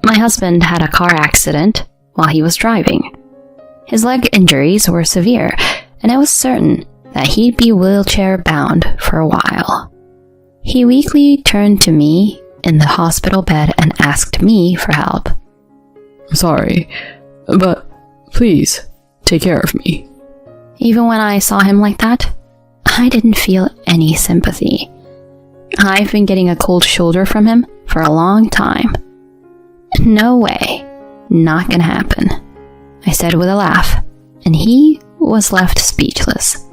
My husband had a car accident while he was driving. His leg injuries were severe, and I was certain that he'd be wheelchair-bound for a while. He weakly turned to me in the hospital bed and asked me for help. "Sorry, but please take care of me." Even when I saw him like that, I didn't feel any sympathy. I've been getting a cold shoulder from him for a long time. "No way. Not gonna happen," I said with a laugh, and he was left speechless.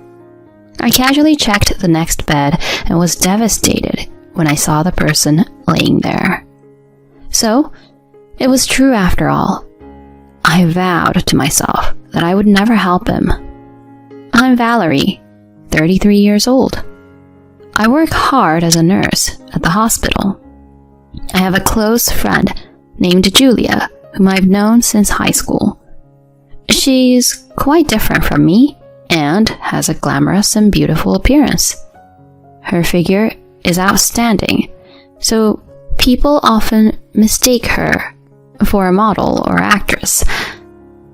I casually checked the next bed and was devastated when I saw the person laying there. So, it was true after all. I vowed to myself that I would never help him. I'm Valerie, 33 years old. I work hard as a nurse at the hospital. I have a close friend named Julia, whom I've known since high school. She's quite different from me and has a glamorous and beautiful appearance. Her figure is outstanding, so people often mistake her for a model or actress.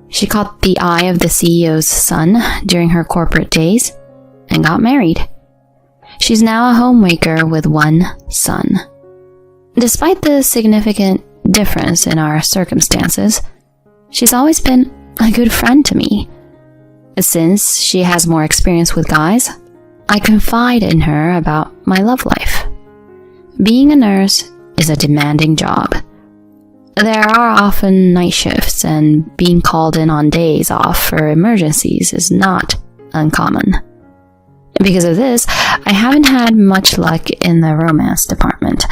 She caught the eye of the CEO's son during her corporate days and got married. She's now a homemaker with one son. Despite the significant difference in our circumstances, she's always been a good friend to me. Since she has more experience with guys, I confide in her about my love life. Being a nurse is a demanding job. There are often night shifts, and being called in on days off for emergencies is not uncommon. Because of this, I haven't had much luck in the romance department.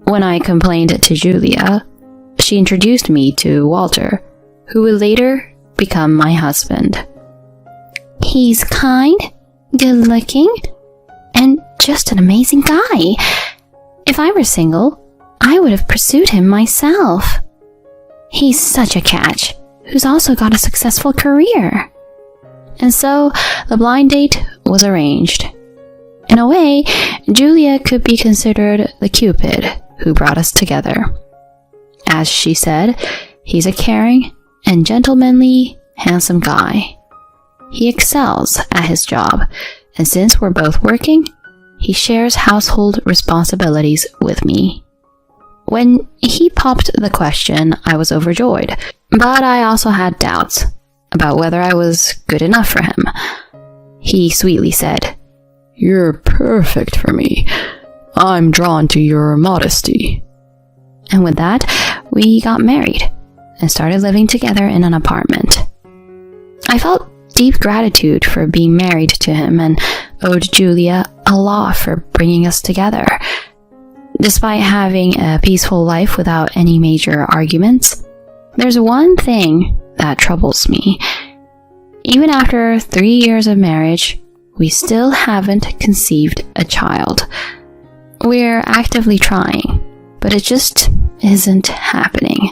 When I complained to Julia, she introduced me to Walter, who would later become my husband. He's kind, good-looking, and just an amazing guy. If I were single, I would have pursued him myself. He's such a catch, who's also got a successful career. And so, the blind date was arranged. In a way, Julia could be considered the Cupid who brought us together. As she said, he's a caring and gentlemanly, handsome guy. He excels at his job, and since we're both working, he shares household responsibilities with me. When he popped the question, I was overjoyed, but I also had doubts about whether I was good enough for him. He sweetly said, "You're perfect for me. I'm drawn to your modesty." And with that, we got married and started living together in an apartment. I felt deep gratitude for being married to him and owed Julia a lot for bringing us together. Despite having a peaceful life without any major arguments, there's one thing that troubles me. Even after 3 years of marriage, we still haven't conceived a child. We're actively trying, but it just isn't happening.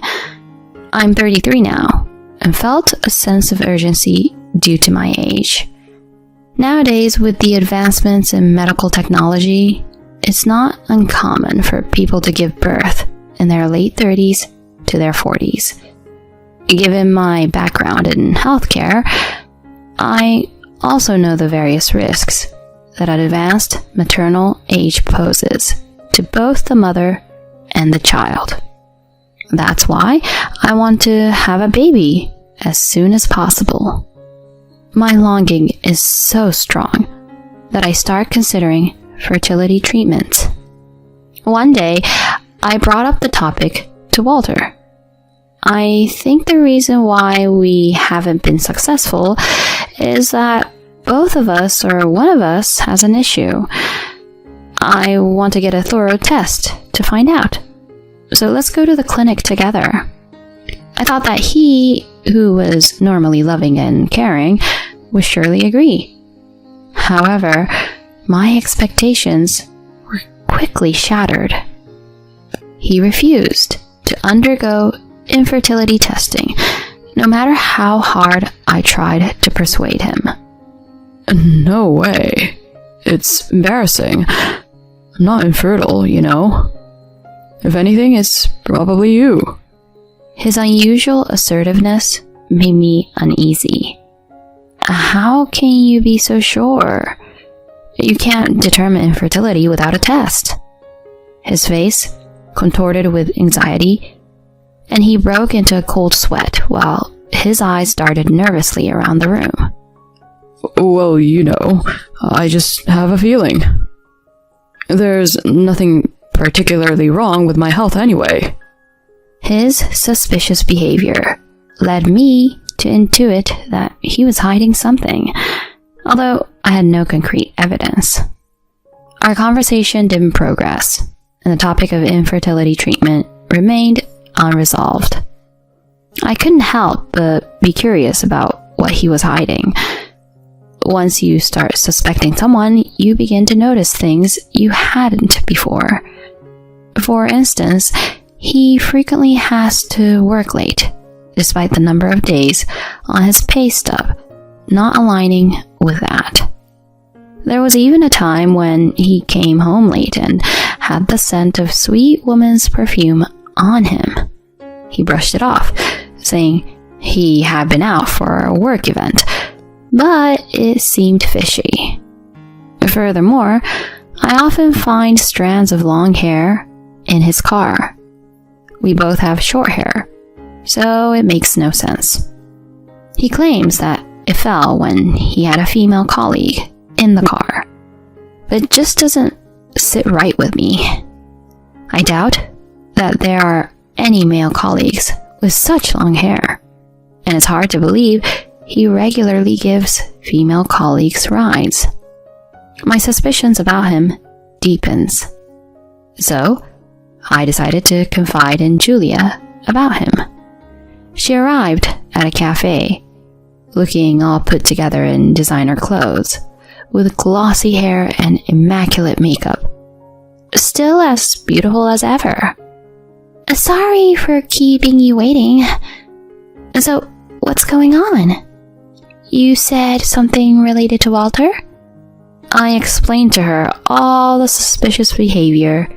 I'm 33 now, and felt a sense of urgency due to my age. Nowadays, with the advancements in medical technology, it's not uncommon for people to give birth in their late 30s to their 40s. Given my background in healthcare, I also know the various risks that an advanced maternal age poses to both the mother and the child. That's why I want to have a baby as soon as possible. My longing is so strong that I start considering fertility treatment. One day, I brought up the topic to Walter. I think the reason why we haven't been successful is that both of us or one of us has an issue. I want to get a thorough test to find out. So let's go to the clinic together. I thought that he, who was normally loving and caring, would surely agree. However, my expectations were quickly shattered. He refused to undergo infertility testing, no matter how hard I tried to persuade him. "No way. It's embarrassing. I'm not infertile, you know." If anything, it's probably you. His unusual assertiveness made me uneasy. How can you be so sure? You can't determine infertility without a test. His face contorted with anxiety, and he broke into a cold sweat while his eyes darted nervously around the room. Well, you know, I just have a feeling. There's nothing particularly wrong with my health anyway. His suspicious behavior led me to intuit that he was hiding something, although I had no concrete evidence. Our conversation didn't progress, and the topic of infertility treatment remained unresolved. I couldn't help but be curious about what he was hiding. Once you start suspecting someone, you begin to notice things you hadn't before. For instance, he frequently has to work late, despite the number of days on his pay stub not aligning with that. There was even a time when he came home late and had the scent of sweet woman's perfume on him. He brushed it off, saying he had been out for a work event, but it seemed fishy. Furthermore, I often find strands of long hair in his car. We both have short hair, so it makes no sense. He claims that it fell when he had a female colleague in the car, but it just doesn't sit right with me. I doubt that there are any male colleagues with such long hair, and it's hard to believe he regularly gives female colleagues rides. My suspicions about him deepens. So, I decided to confide in Julia about him. She arrived at a cafe, looking all put together in designer clothes, with glossy hair and immaculate makeup. Still as beautiful as ever. Sorry for keeping you waiting. So, what's going on? You said something related to Walter? I explained to her all the suspicious behavior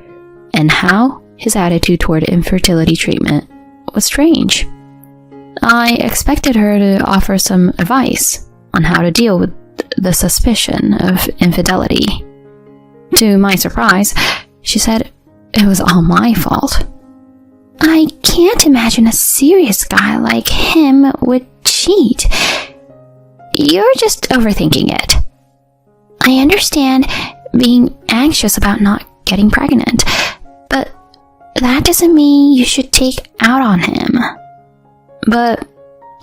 and how his attitude toward infertility treatment was strange. I expected her to offer some advice on how to deal with the suspicion of infidelity. To my surprise, she said it was all my fault. I can't imagine a serious guy like him would cheat. You're just overthinking it. I understand being anxious about not getting pregnant, but that doesn't mean you should take out on him. But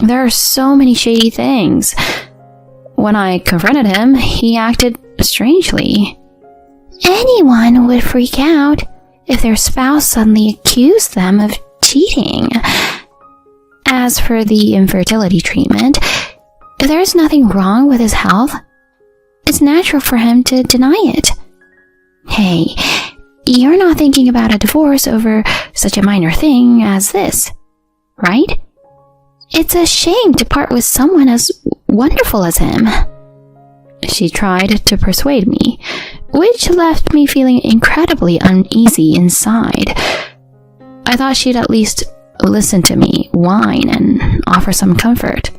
there are so many shady things. When I confronted him, he acted strangely. Anyone would freak out if their spouse suddenly accused them of cheating. As for the infertility treatment, if there is nothing wrong with his health, it's natural for him to deny it. Hey, you're not thinking about a divorce over such a minor thing as this, right? It's a shame to part with someone as wonderful as him. She tried to persuade me, which left me feeling incredibly uneasy inside. I thought she'd at least listen to me whine and offer some comfort,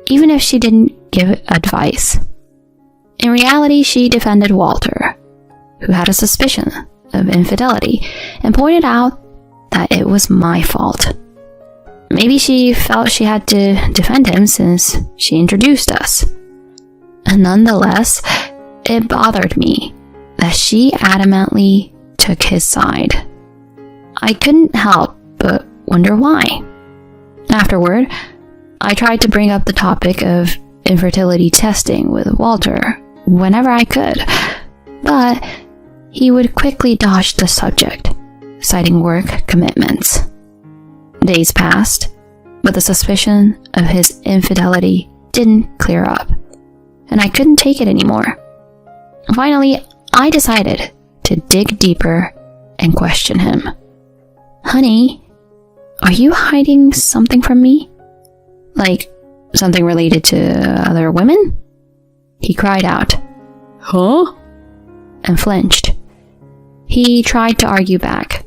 even if she didn't give advice. In reality, she defended Walter, who had a suspicion of infidelity, and pointed out that it was my fault. Maybe she felt she had to defend him since she introduced us. And nonetheless, it bothered me that she adamantly took his side. I couldn't help but wonder why. Afterward, I tried to bring up the topic of infertility testing with Walter whenever I could, but he would quickly dodge the subject, citing work commitments. Days passed, but the suspicion of his infidelity didn't clear up, and I couldn't take it anymore. Finally, I decided to dig deeper and question him. Honey, are you hiding something from me? Like something related to other women? He cried out, Huh? and flinched. He tried to argue back,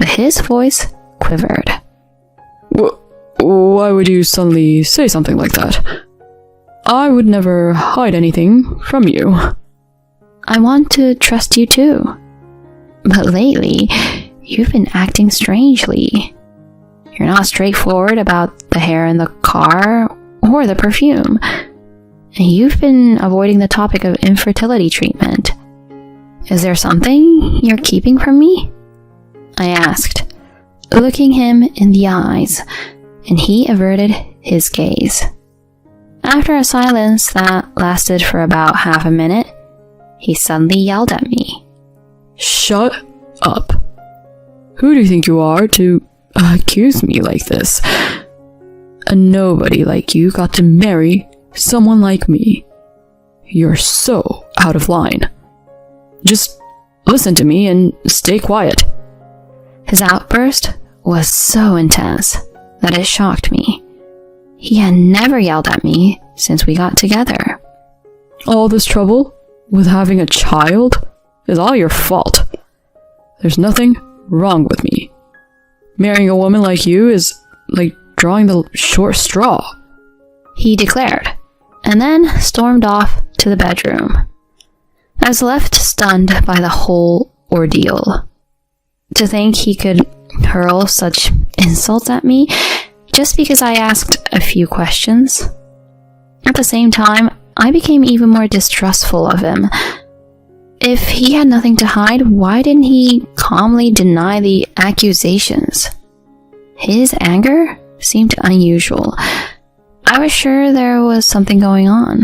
but his voice quivered. Why would you suddenly say something like that? I would never hide anything from you. I want to trust you too. But lately, you've been acting strangely. You're not straightforward about the hair in the car or the perfume. And you've been avoiding the topic of infertility treatment. Is there something you're keeping from me? I asked, looking him in the eyes, and he averted his gaze. After a silence that lasted for about half a minute, he suddenly yelled at me. Shut up. Who do you think you are to accuse me like this? A nobody like you got to marry someone like me. You're so out of line. Just listen to me and stay quiet. His outburst was so intense that it shocked me. He had never yelled at me since we got together. All this trouble with having a child is all your fault. There's nothing wrong with me. Marrying a woman like you is like drawing the short straw, he declared, and then stormed off to the bedroom. I was left stunned by the whole ordeal. To think he could hurl such insults at me just because I asked a few questions. At the same time, I became even more distrustful of him. If he had nothing to hide, why didn't he calmly deny the accusations? His anger seemed unusual. I was sure there was something going on.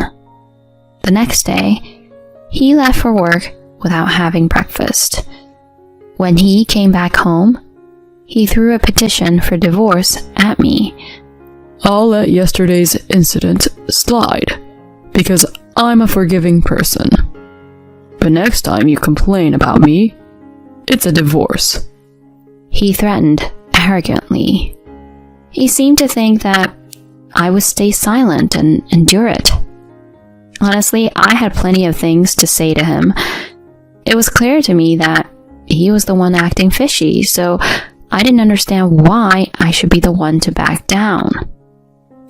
The next day, he left for work without having breakfast. When he came back home, he threw a petition for divorce at me. I'll let yesterday's incident slide, because I'm a forgiving person. But next time you complain about me, it's a divorce. He threatened arrogantly. He seemed to think that I would stay silent and endure it. Honestly, I had plenty of things to say to him. It was clear to me that he was the one acting fishy, so I didn't understand why I should be the one to back down.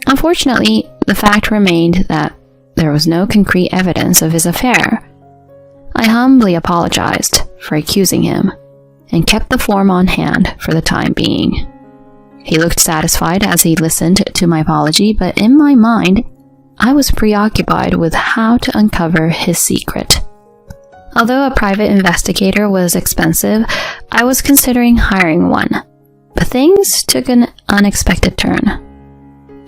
Unfortunately, the fact remained that there was no concrete evidence of his affair. I humbly apologized for accusing him and kept the form on hand for the time being. He looked satisfied as he listened to my apology, but in my mind, I was preoccupied with how to uncover his secret. Although a private investigator was expensive, I was considering hiring one, but things took an unexpected turn.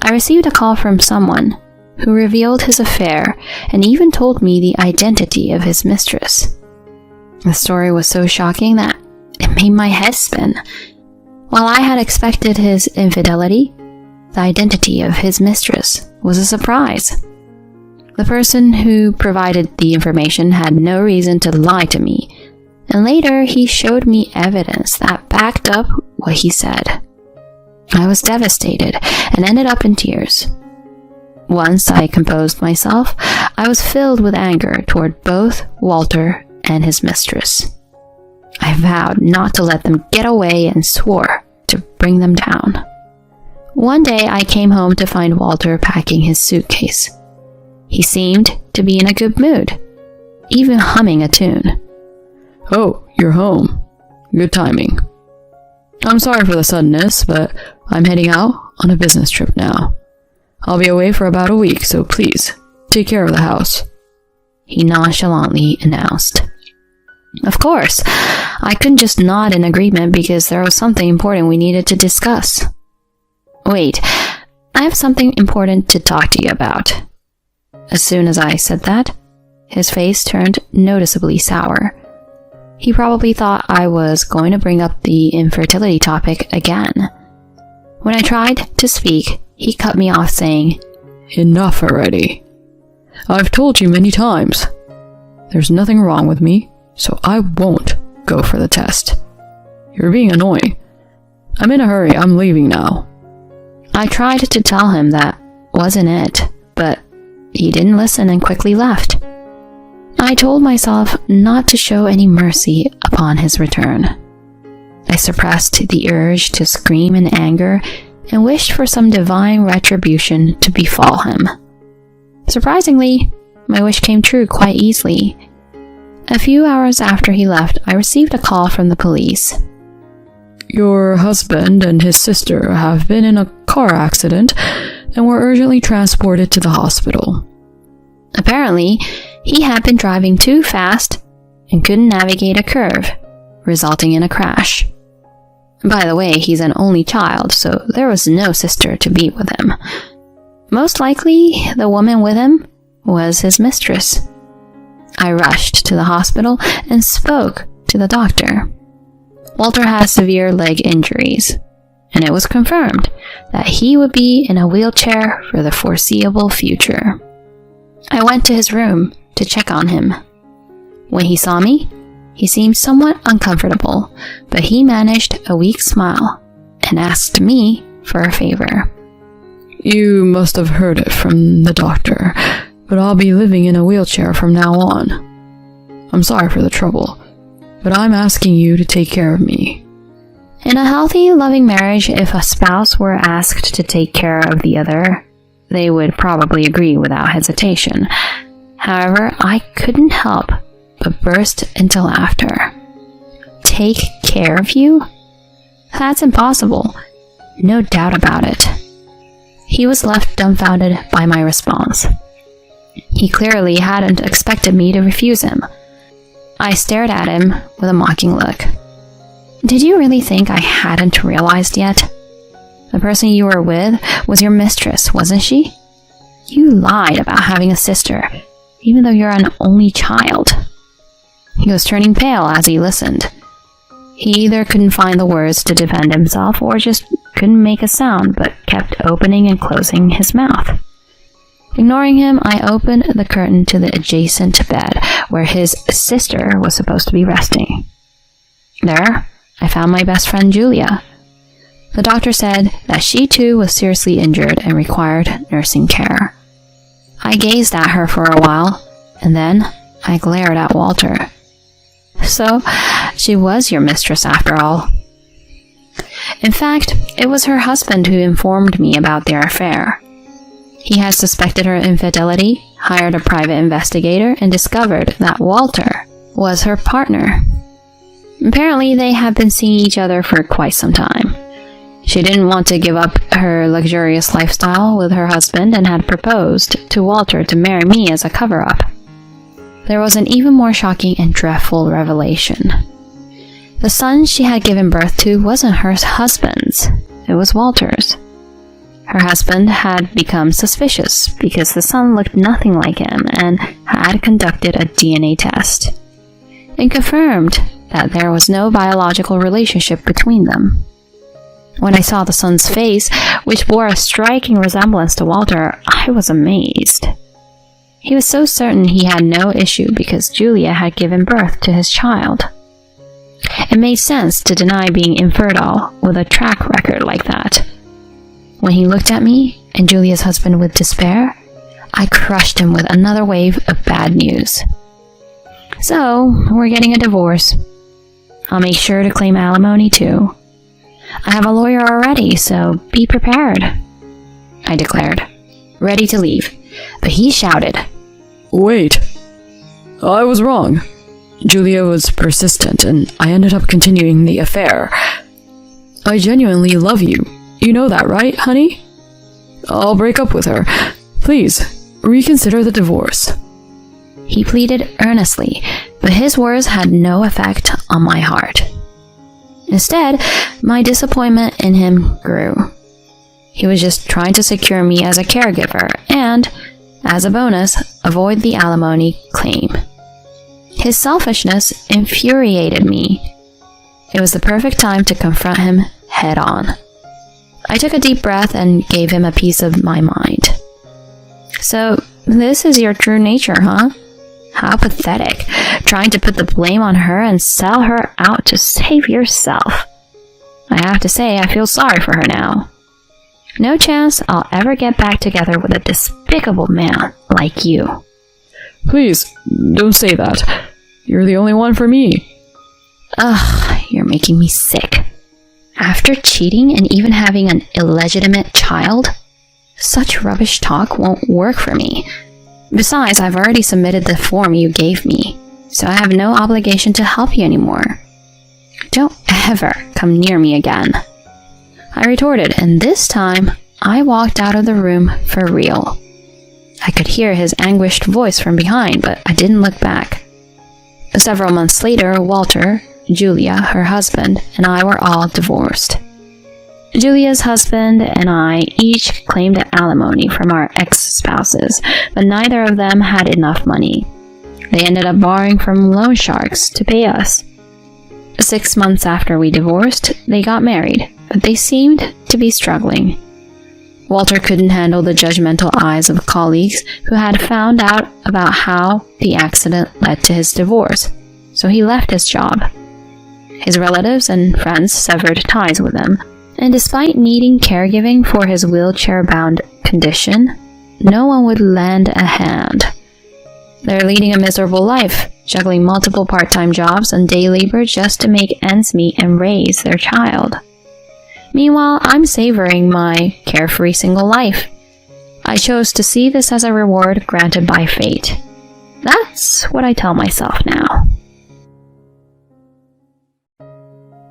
I received a call from someone who revealed his affair and even told me the identity of his mistress. The story was so shocking that it made my head spin. While I had expected his infidelity, the identity of his mistress was a surprise. The person who provided the information had no reason to lie to me, and later he showed me evidence that backed up what he said. I was devastated and ended up in tears. Once I composed myself, I was filled with anger toward both Walter and his mistress. I vowed not to let them get away and swore to bring them down. One day I came home to find Walter packing his suitcase. He seemed to be in a good mood, even humming a tune. Oh, you're home. Good timing. I'm sorry for the suddenness, but I'm heading out on a business trip now. I'll be away for about a week, so please, take care of the house, he nonchalantly announced. Of course, I couldn't just nod in agreement because there was something important we needed to discuss. Wait, I have something important to talk to you about. As soon as I said that, his face turned noticeably sour. He probably thought I was going to bring up the infertility topic again. When I tried to speak, he cut me off saying, Enough already. I've told you many times. There's nothing wrong with me, so I won't go for the test. You're being annoying. I'm in a hurry, I'm leaving now. I tried to tell him that wasn't it, but he didn't listen and quickly left. I told myself not to show any mercy upon his return. I suppressed the urge to scream in anger and wished for some divine retribution to befall him. Surprisingly, my wish came true quite easily. A few hours after he left, I received a call from the police. Your husband and his sister have been in a car accident and were urgently transported to the hospital. Apparently, he had been driving too fast and couldn't navigate a curve, resulting in a crash. By the way, he's an only child, so there was no sister to be with him. Most likely, the woman with him was his mistress. I rushed to the hospital and spoke to the doctor. Walter has severe leg injuries, and it was confirmed that he would be in a wheelchair for the foreseeable future. I went to his room to check on him. When he saw me, he seemed somewhat uncomfortable, but he managed a weak smile and asked me for a favor. You must have heard it from the doctor, but I'll be living in a wheelchair from now on. I'm sorry for the trouble, but I'm asking you to take care of me. In a healthy, loving marriage, if a spouse were asked to take care of the other, they would probably agree without hesitation. However, I couldn't help but burst into laughter. Take care of you? That's impossible. No doubt about it. He was left dumbfounded by my response. He clearly hadn't expected me to refuse him. I stared at him with a mocking look. Did you really think I hadn't realized yet? The person you were with was your mistress, wasn't she? You lied about having a sister, even though you're an only child. He was turning pale as he listened. He either couldn't find the words to defend himself or just couldn't make a sound but kept opening and closing his mouth. Ignoring him, I opened the curtain to the adjacent bed where his sister was supposed to be resting. There, I found my best friend Julia. The doctor said that she too was seriously injured and required nursing care. I gazed at her for a while, and then I glared at Walter. So, she was your mistress after all. In fact, it was her husband who informed me about their affair. He had suspected her infidelity, hired a private investigator, and discovered that Walter was her partner. Apparently, they had been seeing each other for quite some time. She didn't want to give up her luxurious lifestyle with her husband and had proposed to Walter to marry me as a cover-up. There was an even more shocking and dreadful revelation. The son she had given birth to wasn't her husband's, it was Walter's. Her husband had become suspicious because the son looked nothing like him and had conducted a DNA test, and confirmed that there was no biological relationship between them. When I saw the son's face, which bore a striking resemblance to Walter, I was amazed. He was so certain he had no issue because Julia had given birth to his child. It made sense to deny being infertile with a track record like that. When he looked at me and Julia's husband with despair, I crushed him with another wave of bad news. So, we're getting a divorce. I'll make sure to claim alimony too. I have a lawyer already, so be prepared, I declared, ready to leave. But he shouted, Wait! I was wrong. Julia was persistent, and I ended up continuing the affair. I genuinely love you. You know that, right, honey? I'll break up with her. Please, reconsider the divorce. He pleaded earnestly, but his words had no effect on my heart. Instead, my disappointment in him grew. He was just trying to secure me as a caregiver and, as a bonus, avoid the alimony claim. His selfishness infuriated me. It was the perfect time to confront him head on. I took a deep breath and gave him a piece of my mind. So, this is your true nature, huh? How pathetic, trying to put the blame on her and sell her out to save yourself. I have to say, I feel sorry for her now. No chance I'll ever get back together with a despicable man like you. Please, don't say that. You're the only one for me. Ugh, you're making me sick. After cheating and even having an illegitimate child? Such rubbish talk won't work for me. Besides, I've already submitted the form you gave me, so I have no obligation to help you anymore. Don't ever come near me again. I retorted, and this time, I walked out of the room for real. I could hear his anguished voice from behind, but I didn't look back. Several months later, Walter, Julia, her husband, and I were all divorced. Julia's husband and I each claimed alimony from our ex-spouses, but neither of them had enough money. They ended up borrowing from loan sharks to pay us. 6 months after we divorced, they got married, but they seemed to be struggling. Walter couldn't handle the judgmental eyes of colleagues who had found out about how the accident led to his divorce, so he left his job. His relatives and friends severed ties with him, and despite needing caregiving for his wheelchair-bound condition, no one would lend a hand. They're leading a miserable life, juggling multiple part-time jobs and day labor just to make ends meet and raise their child. Meanwhile, I'm savoring my carefree single life. I chose to see this as a reward granted by fate. That's what I tell myself now.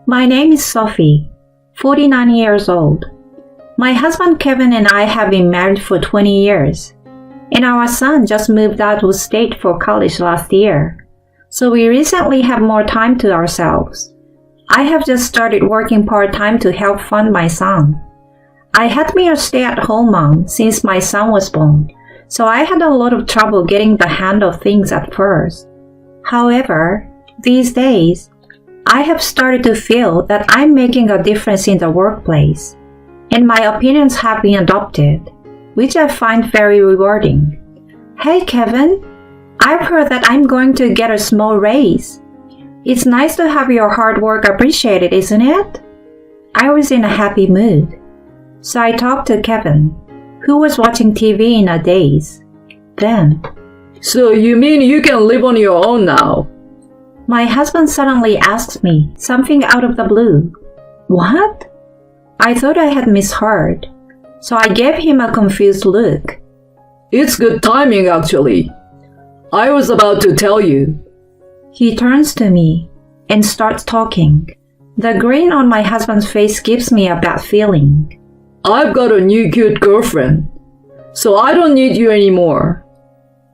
My name is Sophie, 49 years old. My husband Kevin and I have been married for 20 years, and our son just moved out of state for college last year, so we recently have more time to ourselves. I have just started working part-time to help fund my son. I had been a stay-at-home mom since my son was born, so I had a lot of trouble getting the hang of things at first. However, these days, I have started to feel that I'm making a difference in the workplace, and my opinions have been adopted, which I find very rewarding. Hey Kevin, I've heard that I'm going to get a small raise. It's nice to have your hard work appreciated, isn't it? I was in a happy mood, so I talked to Kevin, who was watching TV in a daze. Then, So you mean you can live on your own now? my husband suddenly asked me something out of the blue. What? I thought I had misheard, so I gave him a confused look. It's good timing, actually. I was about to tell you. He turns to me and starts talking. The grin on my husband's face gives me a bad feeling. I've got a new cute girlfriend, so I don't need you anymore.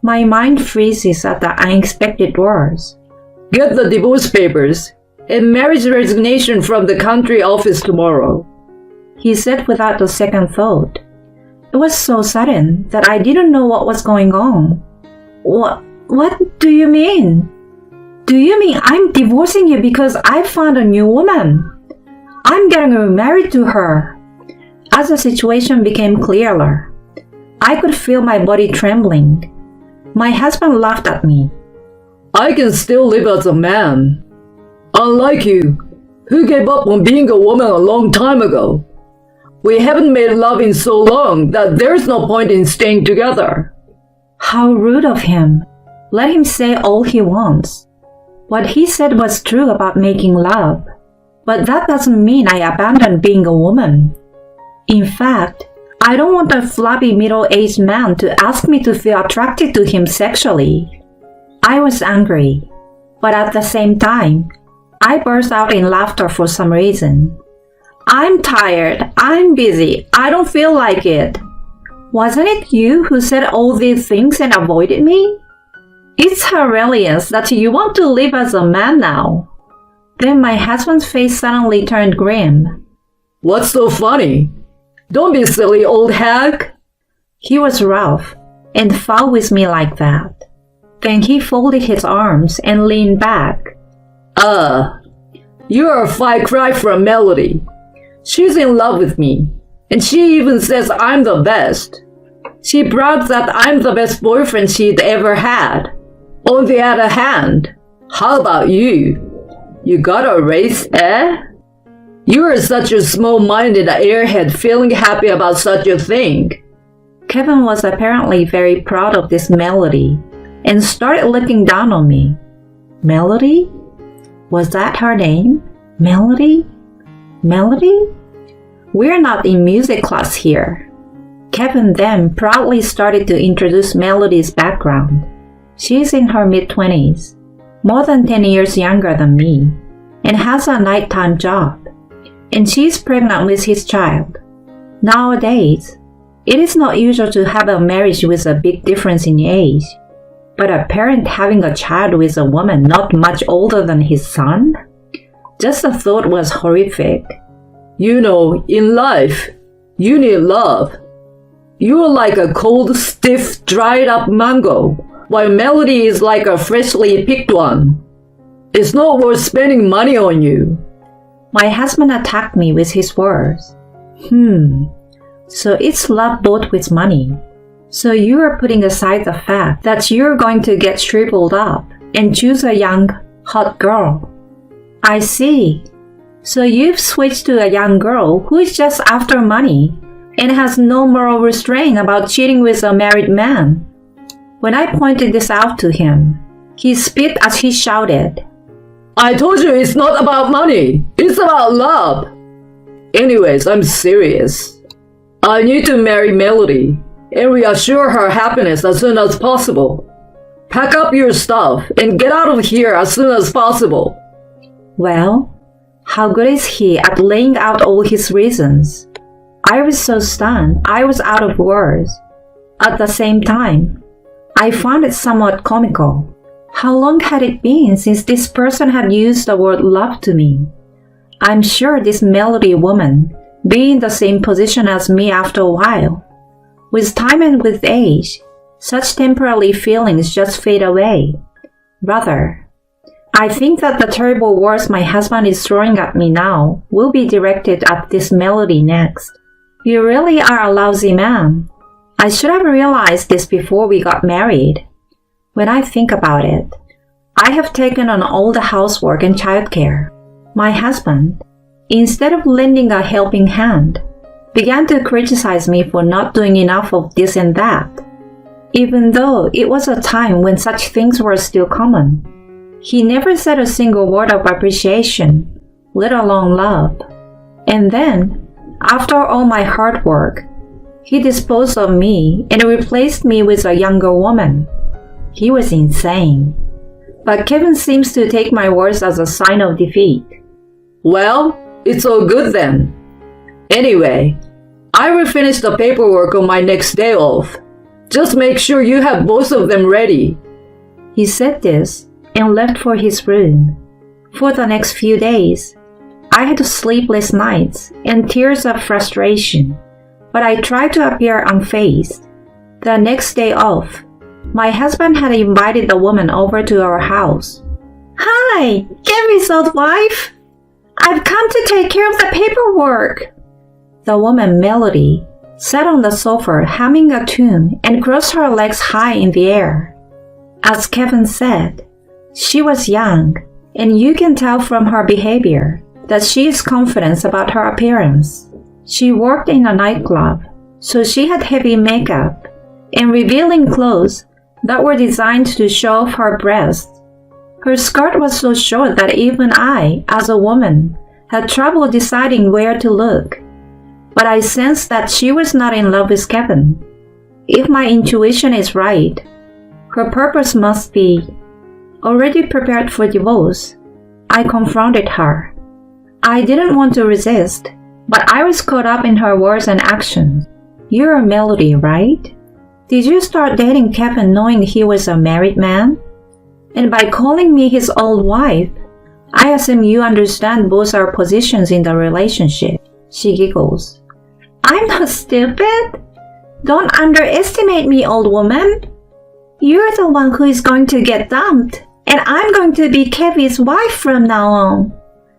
My mind freezes at the unexpected words. Get the divorce papers and marriage resignation from the country office tomorrow. He said without a second thought. It was so sudden that I didn't know what was going on. What do you mean? Do you mean I'm divorcing you because I found a new woman? I'm getting remarried to her. As the situation became clearer, I could feel my body trembling. My husband laughed at me. I can still live as a man. Unlike you, who gave up on being a woman a long time ago. We haven't made love in so long that there's no point in staying together. How rude of him. Let him say all he wants. What he said was true about making love, but that doesn't mean I abandoned being a woman. In fact, I don't want a flabby middle-aged man to ask me to feel attracted to him sexually. I was angry, but at the same time, I burst out in laughter for some reason. I'm tired, I'm busy, I don't feel like it. Wasn't it you who said all these things and avoided me? It's hilarious that you want to live as a man now. Then my husband's face suddenly turned grim. What's so funny? Don't be silly, old hag. He was rough and foul with me like that. Then he folded his arms and leaned back. You're a far cry from Melody. She's in love with me, and she even says I'm the best. She brags that I'm the best boyfriend she'd ever had. On the other hand, how about you? You got a raise, eh? You are such a small-minded airhead feeling happy about such a thing. Kevin was apparently very proud of this Melody and started looking down on me. Melody? Was that her name? Melody? Melody? We're not in music class here. Kevin then proudly started to introduce Melody's background. She's in her mid-20s, more than 10 years younger than me, and has a nighttime job. And she's pregnant with his child. Nowadays, it is not usual to have a marriage with a big difference in age, but a parent having a child with a woman not much older than his son? Just the thought was horrific. You know, in life, you need love. You're like a cold, stiff, dried-up mango, while Melody is like a freshly picked one. It's not worth spending money on you. My husband attacked me with his words. So it's love bought with money. So you are putting aside the fact that you're going to get shriveled up and choose a young, hot girl. I see. So you've switched to a young girl who is just after money and has no moral restraint about cheating with a married man. When I pointed this out to him, he spit as he shouted, I told you it's not about money. It's about love. Anyways, I'm serious. I need to marry Melody and reassure her happiness as soon as possible. Pack up your stuff and get out of here as soon as possible. Well, how good is he at laying out all his reasons? I was so stunned, I was out of words. At the same time, I found it somewhat comical. How long had it been since this person had used the word love to me? I'm sure this Melody woman, being in the same position as me after a while. With time and with age, such temporary feelings just fade away. Rather, I think that the terrible words my husband is throwing at me now will be directed at this Melody next. You really are a lousy man. I should have realized this before we got married. When I think about it, I have taken on all the housework and childcare. My husband, instead of lending a helping hand, began to criticize me for not doing enough of this and that, even though it was a time when such things were still common. He never said a single word of appreciation, let alone love. And then, after all my hard work, he disposed of me and replaced me with a younger woman. He was insane. But Kevin seems to take my words as a sign of defeat. Well, it's all good then. Anyway, I will finish the paperwork on my next day off. Just make sure you have both of them ready. He said this and left for his room. For the next few days, I had sleepless nights and tears of frustration, but I tried to appear unfazed. The next day off, my husband had invited the woman over to our house. Hi, Gary's old wife. I've come to take care of the paperwork. The woman, Melody, sat on the sofa humming a tune and crossed her legs high in the air. As Kevin said, she was young, and you can tell from her behavior that she is confident about her appearance. She worked in a nightclub, so she had heavy makeup and revealing clothes that were designed to show off her breasts. Her skirt was so short that even I, as a woman, had trouble deciding where to look. But I sensed that she was not in love with Kevin. If my intuition is right, her purpose must be already prepared for divorce. I confronted her. I didn't want to resist, but I was caught up in her words and actions. You're a Melody, right? Did you start dating Kevin knowing he was a married man? And by calling me his old wife, I assume you understand both our positions in the relationship. She giggles. I'm not stupid. Don't underestimate me, old woman. You're the one who is going to get dumped, and I'm going to be Kevin's wife from now on.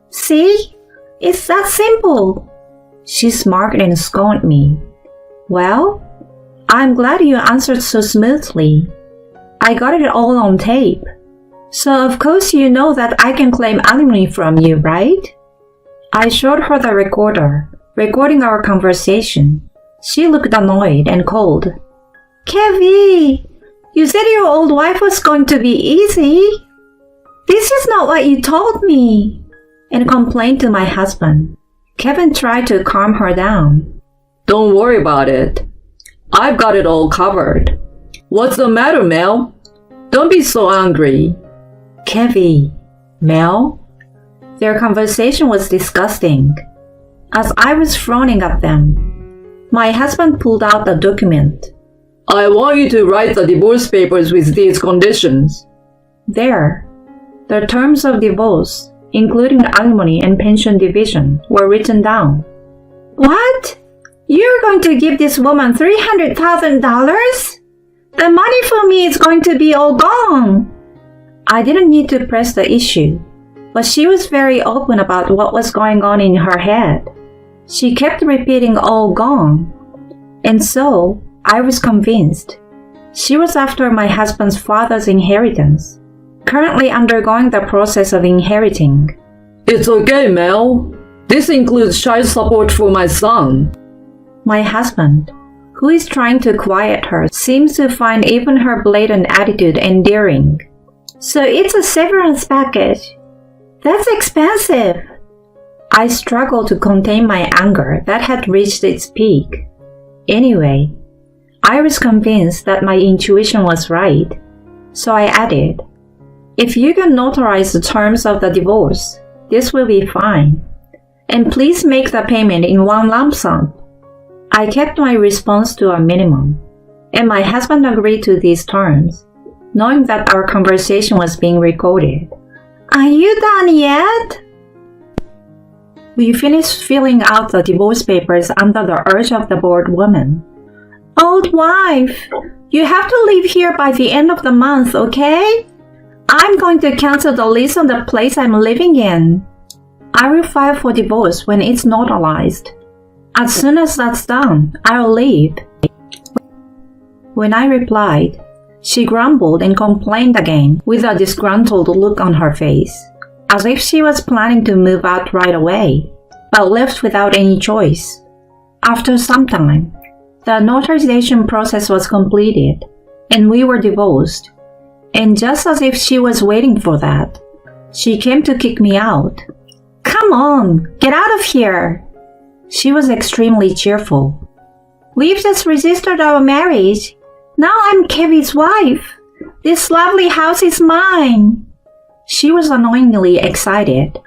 See? It's that simple. She smirked and scorned me. Well, I'm glad you answered so smoothly. I got it all on tape. So of course you know that I can claim alimony from you, right? I showed her the recorder, recording our conversation. She looked annoyed and cold. Kevin, you said your old wife was going to be easy. This is not what you told me. and complained to my husband. Kevin tried to calm her down. Don't worry about it. I've got it all covered. What's the matter, Mel? Don't be so angry. Kevin, Mel? Their conversation was disgusting. As I was frowning at them, my husband pulled out a document. I want you to write the divorce papers with these conditions. There, the terms of divorce, including alimony and pension division, were written down. What? You're going to give this woman $300,000? The money for me is going to be all gone. I didn't need to press the issue, but she was very open about what was going on in her head. She kept repeating all gone, and so I was convinced. She was after my husband's father's inheritance, currently undergoing the process of inheriting. It's okay, Mel. This includes child support for my son. My husband, who is trying to quiet her, seems to find even her blatant attitude endearing. So it's a severance package. That's expensive. I struggled to contain my anger that had reached its peak. Anyway, I was convinced that my intuition was right, so I added, if you can notarize the terms of the divorce, this will be fine. And please make the payment in one lump sum. I kept my response to a minimum, and my husband agreed to these terms, knowing that our conversation was being recorded. Are you done yet? We finished filling out the divorce papers under the urge of the bored woman. Old wife, you have to leave here by the end of the month, okay? I'm going to cancel the lease on the place I'm living in. I will file for divorce when it's notarized. As soon as that's done, I'll leave. When I replied, she grumbled and complained again with a disgruntled look on her face, as if she was planning to move out right away, but left without any choice. After some time, the notarization process was completed, and we were divorced. And just as if she was waiting for that, she came to kick me out. Come on, get out of here! She was extremely cheerful. We've just registered our marriage. Now I'm Kevin's wife. This lovely house is mine. She was annoyingly excited,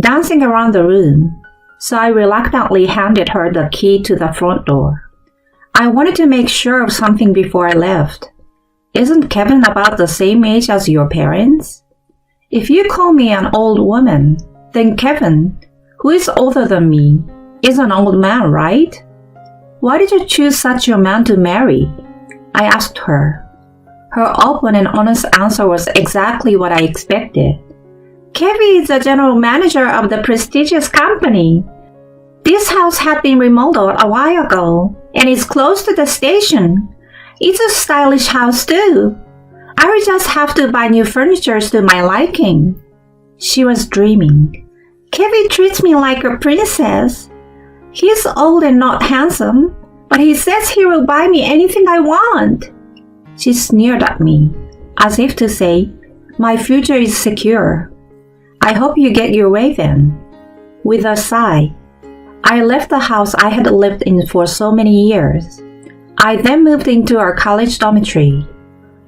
dancing around the room, so I reluctantly handed her the key to the front door. I wanted to make sure of something before I left. Isn't Kevin about the same age as your parents? If you call me an old woman, then Kevin, who is older than me, is an old man, right? Why did you choose such a man to marry? I asked her. Her open and honest answer was exactly what I expected. Kevin is the general manager of the prestigious company. This house had been remodeled a while ago and is close to the station. It's a stylish house too. I will just have to buy new furniture to my liking. She was dreaming. Kevin treats me like a princess. He's old and not handsome, but he says he will buy me anything I want. She sneered at me, as if to say, my future is secure. I hope you get your way then. With a sigh, I left the house I had lived in for so many years. I then moved into our college dormitory.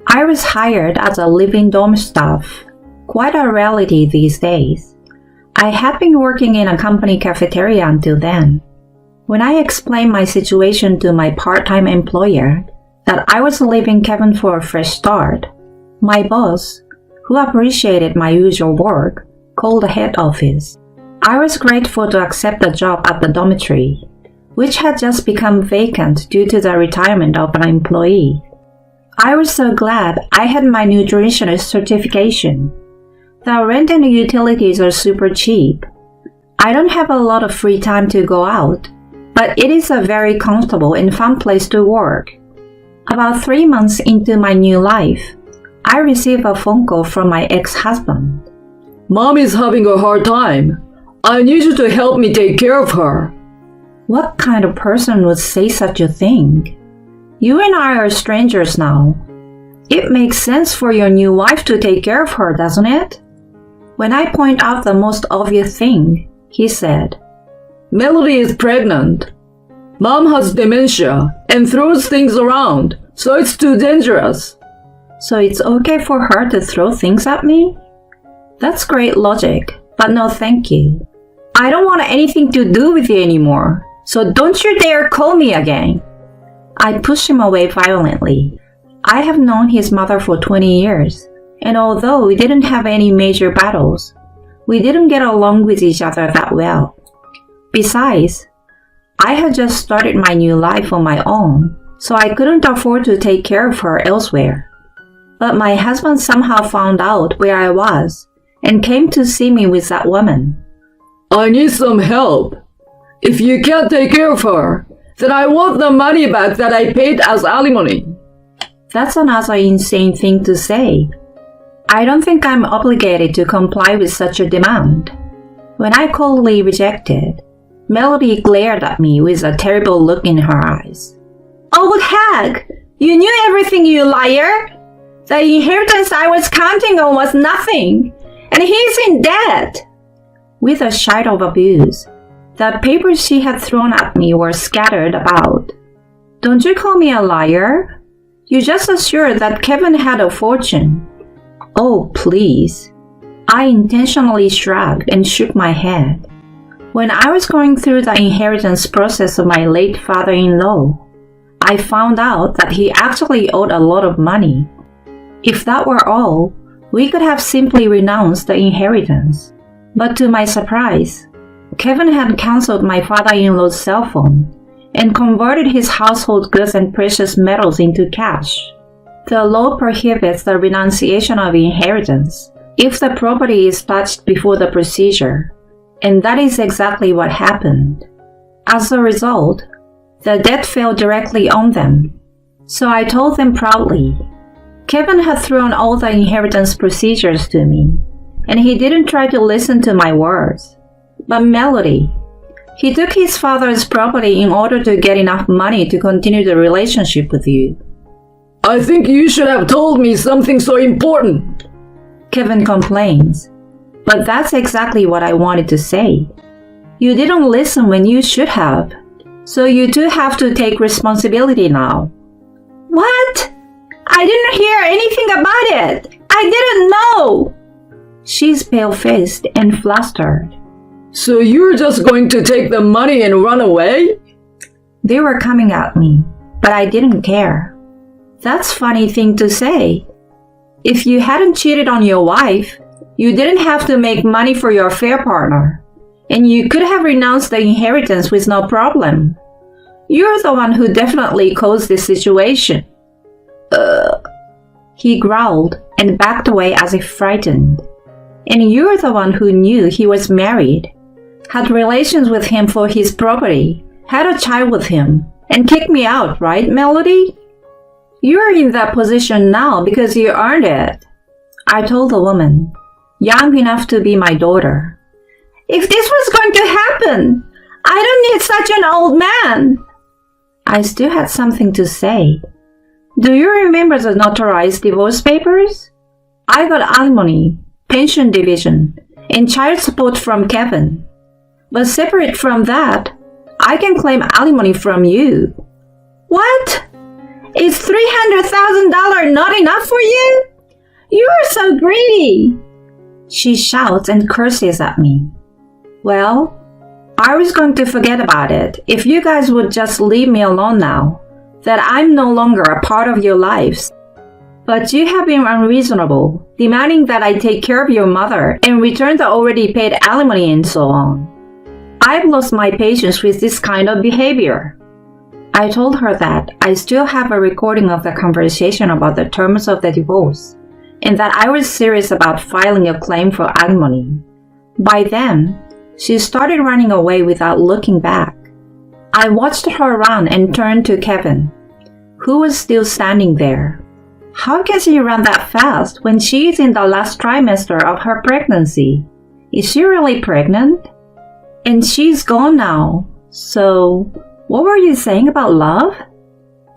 I was hired as a living dorm staff, quite a rarity these days. I had been working in a company cafeteria until then. When I explained my situation to my part-time employer, that I was leaving Kevin for a fresh start, my boss, who appreciated my usual work, called the head office. I was grateful to accept the job at the dormitory, which had just become vacant due to the retirement of an employee. I was so glad I had my nutritionist certification. The rent and utilities are super cheap. I don't have a lot of free time to go out, but it is a very comfortable and fun place to work. About 3 months into my new life, I received a phone call from my ex-husband. Mom is having a hard time. I need you to help me take care of her. What kind of person would say such a thing? You and I are strangers now. It makes sense for your new wife to take care of her, doesn't it? When I point out the most obvious thing, he said, Melody is pregnant. Mom has dementia and throws things around, so it's too dangerous. So it's okay for her to throw things at me? That's great logic, but no thank you. I don't want anything to do with you anymore, so don't you dare call me again. I pushed him away violently. I have known his mother for 20 years, and although we didn't have any major battles, we didn't get along with each other that well. Besides, I had just started my new life on my own, so I couldn't afford to take care of her elsewhere. But my husband somehow found out where I was and came to see me with that woman. I need some help. If you can't take care of her, then I want the money back that I paid as alimony. That's another insane thing to say. I don't think I'm obligated to comply with such a demand. When I coldly rejected, Melody glared at me with a terrible look in her eyes. Old hag! You knew everything, you liar! The inheritance I was counting on was nothing, and he's in debt! With a shout of abuse, the papers she had thrown at me were scattered about. Don't you call me a liar? You just assured that Kevin had a fortune. Oh, please. I intentionally shrugged and shook my head. When I was going through the inheritance process of my late father-in-law, I found out that he actually owed a lot of money. If that were all, we could have simply renounced the inheritance. But to my surprise, Kevin had canceled my father-in-law's cell phone and converted his household goods and precious metals into cash. The law prohibits the renunciation of inheritance if the property is touched before the procedure, and that is exactly what happened. As a result, the debt fell directly on them. So I told them proudly, Kevin had thrown all the inheritance procedures to me, and he didn't try to listen to my words. But Melody, he took his father's property in order to get enough money to continue the relationship with you. I think you should have told me something so important, Kevin complains. But that's exactly what I wanted to say. You didn't listen when you should have, so you two have to take responsibility now. What? I didn't hear anything about it. I didn't know. She's pale-faced and flustered. So you're just going to take the money and run away? They were coming at me, but I didn't care. That's a funny thing to say. If you hadn't cheated on your wife, you didn't have to make money for your affair partner, and you could have renounced the inheritance with no problem. You're the one who definitely caused this situation. He growled and backed away as if frightened. And you're the one who knew he was married, had relations with him for his property, had a child with him, and kicked me out, right, Melody? You're in that position now because you earned it. I told the woman, young enough to be my daughter. If this was going to happen, I don't need such an old man. I still had something to say. Do you remember the notarized divorce papers? I got alimony, pension division, and child support from Kevin. But separate from that, I can claim alimony from you. What? Is $300,000 not enough for you? You are so greedy. She shouts and curses at me. Well, I was going to forget about it if you guys would just leave me alone now, that I'm no longer a part of your lives. But you have been unreasonable, demanding that I take care of your mother and return the already paid alimony and so on. I've lost my patience with this kind of behavior. I told her that I still have a recording of the conversation about the terms of the divorce, and that I was serious about filing a claim for alimony. By then, she started running away without looking back. I watched her run and turned to Kevin, who was still standing there. How can she run that fast when she is in the last trimester of her pregnancy? Is she really pregnant? And she's gone now, so what were you saying about love?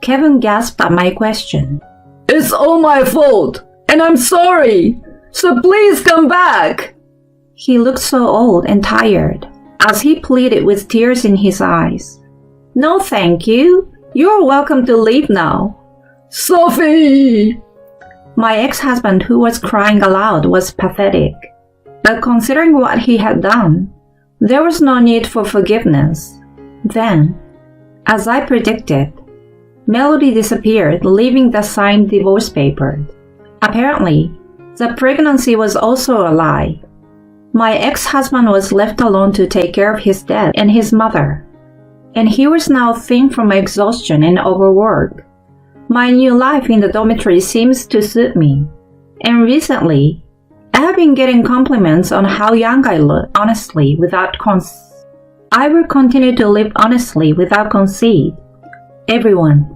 Kevin gasped at my question. It's all my fault, and I'm sorry, so please come back. He looked so old and tired as he pleaded with tears in his eyes. No, thank you. You're welcome to leave now. Sophie! My ex-husband, who was crying aloud, was pathetic. But considering what he had done, there was no need for forgiveness. Then, as I predicted, Melody disappeared, leaving the signed divorce paper. Apparently, the pregnancy was also a lie. My ex-husband was left alone to take care of his dad and his mother, and he was now thin from exhaustion and overwork. My new life in the dormitory seems to suit me, and recently, I have been getting compliments on how young I look, honestly, without I will continue to live honestly without conceit. Everyone,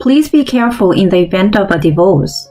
please be careful in the event of a divorce.